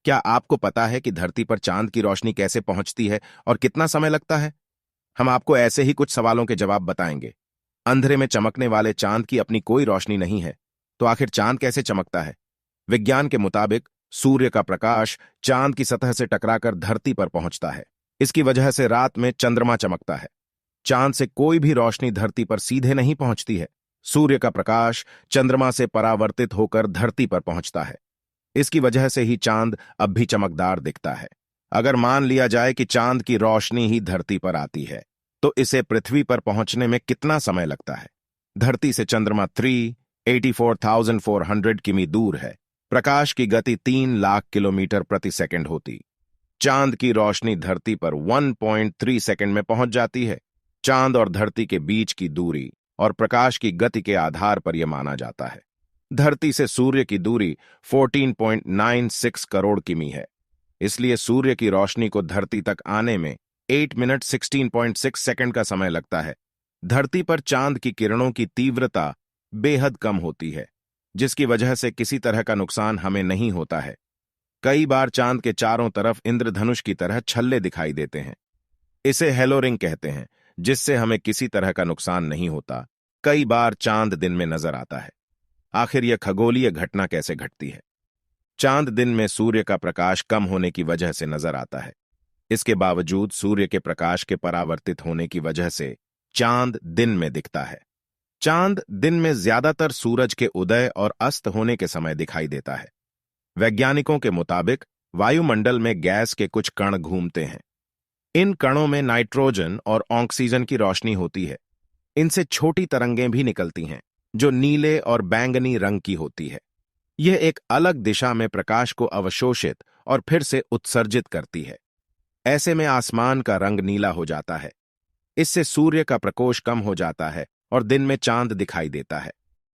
क्या आपको पता है कि धरती पर चांद की रोशनी कैसे पहुंचती है और कितना समय लगता है? हम आपको ऐसे ही कुछ सवालों के जवाब बताएंगे। अंधेरे में चमकने वाले चांद की अपनी कोई रोशनी नहीं है, तो आखिर चांद कैसे चमकता है? विज्ञान के मुताबिक सूर्य का प्रकाश चांद की सतह से टकराकर धरती पर पहुंचता है। इसकी वजह से रात में चंद्रमा चमकता है। चांद से कोई भी रोशनी धरती पर सीधे नहीं पहुंचती है। सूर्य का प्रकाश चंद्रमा से परावर्तित होकर धरती पर पहुंचता है। इसकी वजह से ही चांद अब भी चमकदार दिखता है। अगर मान लिया जाए कि चांद की रोशनी ही धरती पर आती है, तो इसे पृथ्वी पर पहुंचने में कितना समय लगता है? धरती से चंद्रमा 384,400 किमी दूर है। प्रकाश की गति 3 लाख किलोमीटर प्रति सेकंड होती। चांद की रोशनी धरती पर 1.3 सेकंड में पहुंच जाती है। चांद और धरती के बीच की दूरी और प्रकाश की गति के आधार पर यह माना जाता है। धरती से सूर्य की दूरी 14.96 करोड़ किमी है। इसलिए सूर्य की रोशनी को धरती तक आने में 8 मिनट 16.6 सेकंड का समय लगता है। धरती पर चांद की किरणों की तीव्रता बेहद कम होती है, जिसकी वजह से किसी तरह का नुकसान हमें नहीं होता है। कई बार चांद के चारों तरफ इंद्रधनुष की तरह छल्ले दिखाई देते हैं। इसे हेलोरिंग कहते हैं, जिससे हमें किसी तरह का नुकसान नहीं होता। कई बार चांद दिन में नजर आता है। आखिर यह खगोलीय घटना कैसे घटती है? चांद दिन में सूर्य का प्रकाश कम होने की वजह से नजर आता है। इसके बावजूद सूर्य के प्रकाश के परावर्तित होने की वजह से चांद दिन में दिखता है। चांद दिन में ज्यादातर सूरज के उदय और अस्त होने के समय दिखाई देता है। वैज्ञानिकों के मुताबिक वायुमंडल में गैस के कुछ कण घूमते हैं। इन कणों में नाइट्रोजन और ऑक्सीजन की रोशनी होती है। इनसे छोटी तरंगें भी निकलती हैं, जो नीले और बैंगनी रंग की होती है। यह एक अलग दिशा में प्रकाश को अवशोषित और फिर से उत्सर्जित करती है। ऐसे में आसमान का रंग नीला हो जाता है। इससे सूर्य का प्रकाश कम हो जाता है और दिन में चांद दिखाई देता है।